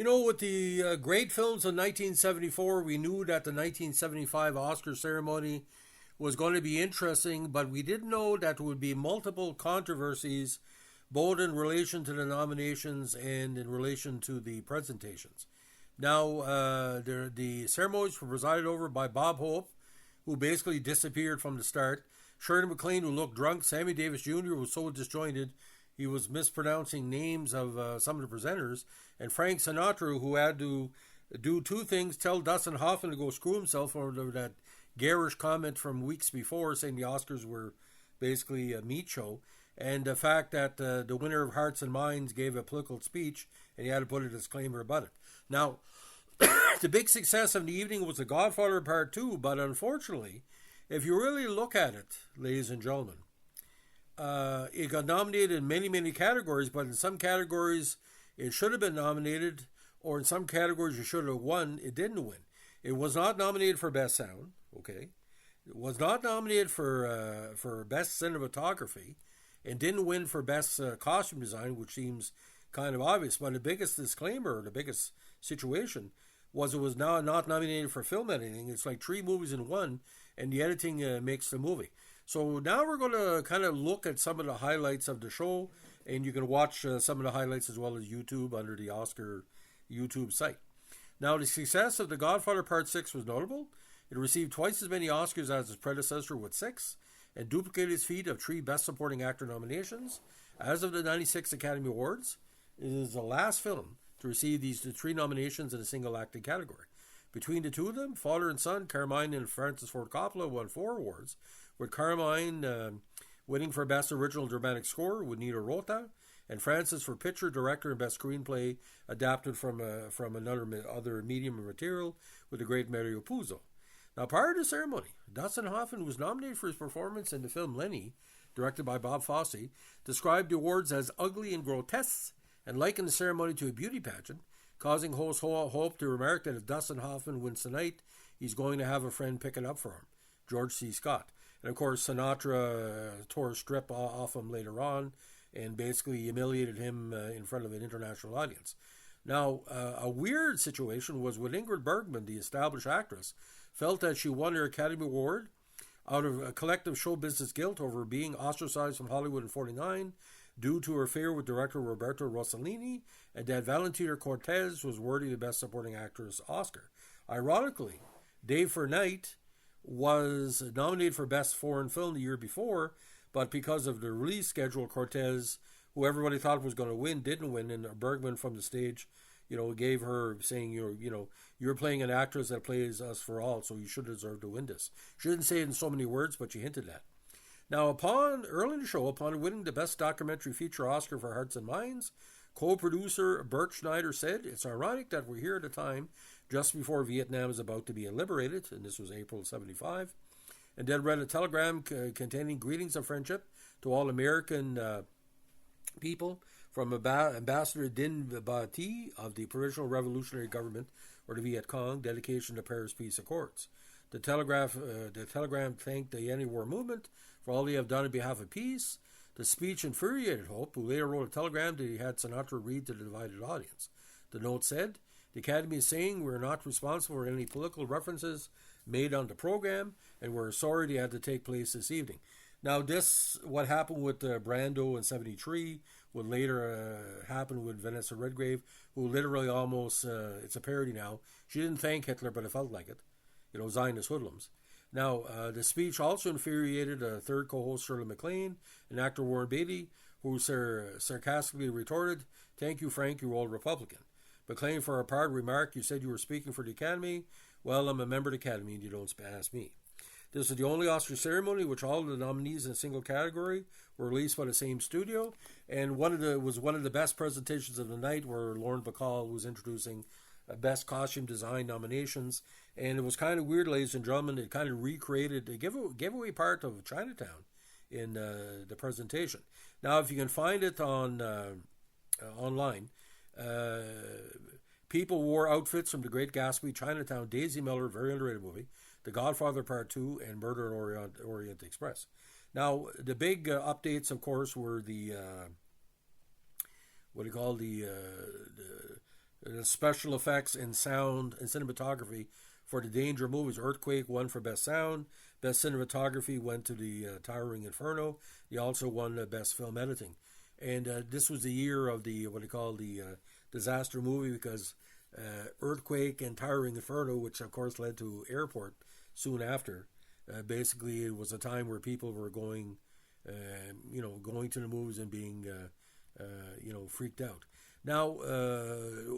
With the great films of 1974, we knew that the 1975 Oscar ceremony was going to be interesting, but we didn't know that there would be multiple controversies, both in relation to the nominations and in relation to the presentations. Now, the ceremonies were presided over by Bob Hope, who basically disappeared from the start, Shirley MacLaine, who looked drunk, Sammy Davis Jr., was so disjointed he was mispronouncing names of some of the presenters, and Frank Sinatra, who had to do two things: tell Dustin Hoffman to go screw himself over that garish comment from weeks before saying the Oscars were basically a meat show, and the fact that the winner of Hearts and Minds gave a political speech and he had to put a disclaimer about it. Now, the big success of the evening was The Godfather Part 2, but unfortunately, if you really look at it, ladies and gentlemen, it got nominated in many, many categories, but in some categories it should have been nominated, or in some categories you should have won. It didn't win. It was not nominated for Best Sound, okay? It was not nominated for Best Cinematography, and didn't win for Best Costume Design, which seems kind of obvious. But the biggest disclaimer, or the biggest situation, was it was now not nominated for film editing. It's like three movies in one, and the editing makes the movie. So now we're going to kind of look at some of the highlights of the show, and you can watch some of the highlights as well as YouTube under the Oscar YouTube site. Now, the success of The Godfather Part 6 was notable. It received twice as many Oscars as its predecessor with 6, and duplicated its feat of 3 Best Supporting Actor nominations. As of the 96 Academy Awards, it is the last film to receive these 3 nominations in a single acting category. Between the two of them, father and son, Carmine and Francis Ford Coppola, won 4 awards, with Carmine winning for Best Original Dramatic Score with Nino Rota, and Francis for Picture, Director, and Best Screenplay adapted from other medium material with the great Mario Puzo. Now, prior to the ceremony, Dustin Hoffman was nominated for his performance in the film Lenny, directed by Bob Fosse, described the awards as ugly and grotesque, and likened the ceremony to a beauty pageant, causing host Hope to remark that if Dustin Hoffman wins tonight, he's going to have a friend pick it up for him, George C. Scott. And of course, Sinatra tore a strip off him later on and basically humiliated him in front of an international audience. Now, a weird situation was when Ingrid Bergman, the established actress, felt that she won her Academy Award out of a collective show business guilt over being ostracized from Hollywood in 1949 due to her affair with director Roberto Rossellini, and that Valentina Cortez was worthy of the Best Supporting Actress Oscar. Ironically, Day for Night was nominated for Best Foreign Film the year before, but because of the release schedule, Cortez, who everybody thought was going to win, didn't win, and Bergman from the stage, gave her, saying, you're playing an actress that plays Us for All, so you should deserve to win this. She didn't say it in so many words, but she hinted at. Now, early in the show, upon winning the Best Documentary Feature Oscar for Hearts and Minds, co-producer Bert Schneider said, "It's ironic that we're here at a time just before Vietnam is about to be liberated," and this was April 1975, and then read a telegram containing greetings of friendship to all American people from Ambassador Din Ba-Thi of the Provisional Revolutionary Government, or the Viet Cong, dedication to Paris Peace Accords. The telegram thanked the anti-war movement for all they have done on behalf of peace. The speech infuriated Hope, who later wrote a telegram that he had Sinatra read to the divided audience. The note said, "The Academy is saying we're not responsible for any political references made on the program, and we're sorry they had to take place this evening." Now, what happened with Brando in 1973, would later happen with Vanessa Redgrave, who literally almost, it's a parody now, she didn't thank Hitler, but it felt like it. Zionist hoodlums. Now, the speech also infuriated a third co-host, Shirley MacLaine, and actor Warren Beatty, who sarcastically retorted, "Thank you, Frank, you old Republican." MacLaine, for her part, remarked, "You said you were speaking for the Academy. Well, I'm a member of the Academy, and you don't ask me." This was the only Oscar ceremony which all of the nominees in a single category were released by the same studio, and one of the best presentations of the night, where Lauren Bacall was introducing Best Costume Design nominations, and it was kind of weird, ladies and gentlemen. It kind of recreated the giveaway part of Chinatown in the presentation. Now, if you can find it on online, people wore outfits from The Great Gatsby, Chinatown, Daisy Miller, very underrated movie, The Godfather Part 2, and Murder on Orient Express. Now, the big updates, of course, were the special effects and sound and cinematography for the Danger movies. Earthquake won for Best Sound. Best Cinematography went to the Towering Inferno. He also won Best Film Editing. And this was the year of the, what they call the disaster movie, because Earthquake and Towering Inferno, which of course led to Airport soon after, basically it was a time where people were going to the movies and being, freaked out. Now,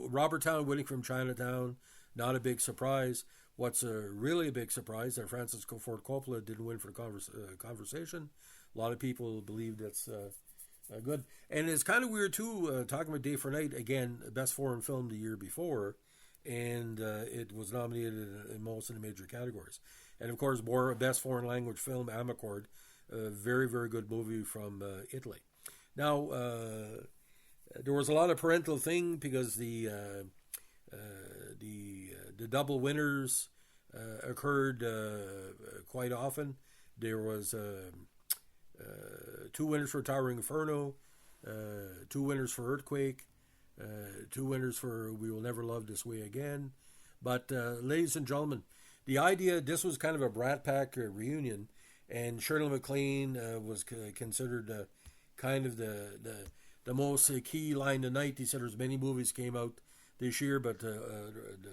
Robert Town winning from Chinatown, not a big surprise. What's really a big surprise that Francis Ford Coppola didn't win for Conversation. A lot of people believe that's good. And it's kind of weird, too, talking about Day for Night, again, best foreign film the year before, and it was nominated in most of the major categories. And, of course, best foreign language film, Amarcord, a very, very good movie from Italy. Now, there was a lot of parental thing because the double winners occurred quite often. There was 2 winners for Towering Inferno, 2 winners for Earthquake, 2 winners for We Will Never Love This Way Again. But ladies and gentlemen, the idea, this was kind of a Brat Pack reunion, and Shirley MacLaine was considered kind of the most key line tonight. He said there's many movies came out this year, but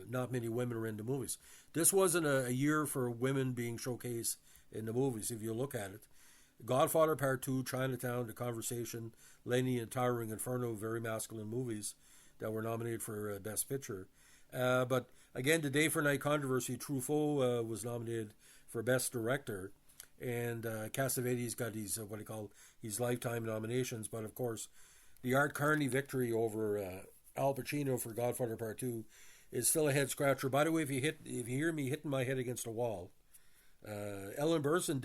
not many women are in the movies. This wasn't a year for women being showcased in the movies, if you look at it. Godfather Part 2, Chinatown, The Conversation, Lenny, and Towering Inferno, very masculine movies that were nominated for Best Picture. But again, the Day for Night controversy, Truffaut was nominated for Best Director, and Cassavetes got these, what they call these lifetime nominations. But of course, the Art Carney victory over Al Pacino for Godfather Part 2 is still a head scratcher. By the way, if you hear me hitting my head against a wall, Ellen Burstyn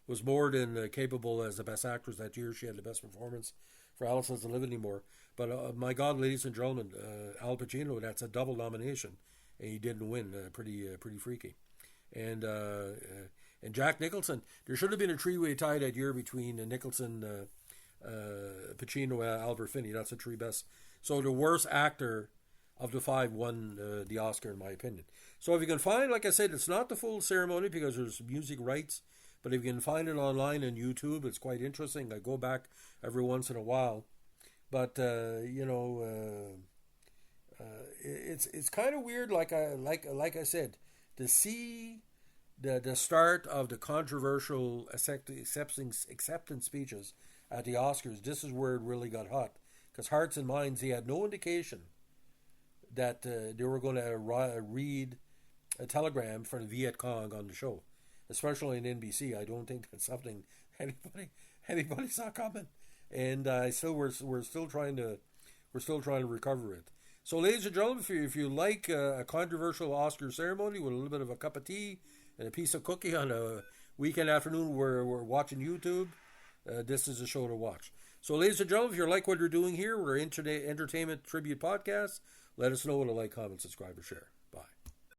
was more than capable as the best actress that year. She had the best performance for Alice Doesn't Live Anymore. But my God, ladies and gentlemen, Al Pacino, that's a double nomination, and he didn't win. Pretty freaky. And Jack Nicholson, there should have been a three-way tie that year between Nicholson, Pacino, Albert Finney. That's the 3 best. So the worst actor of the 5 won the Oscar, in my opinion. So if you can find, like I said, it's not the full ceremony because there's music rights, but if you can find it online on YouTube, it's quite interesting. I go back every once in a while. But, it's kind of weird, like I said, to see the start of the controversial acceptance speeches at the Oscars. This is where it really got hot. Because Hearts and Minds, they had no indication that they were going to read a telegram from the Viet Cong on the show, especially in NBC. I don't think that's something anybody saw coming, and we're still trying to recover it. So, ladies and gentlemen, if you like a controversial Oscar ceremony with a little bit of a cup of tea and a piece of cookie on a weekend afternoon where we're watching YouTube, this is a show to watch. So, ladies and gentlemen, if you like what we're doing here, we're Entertainment Tribute Podcast. Let us know with a like, comment, subscribe, or share.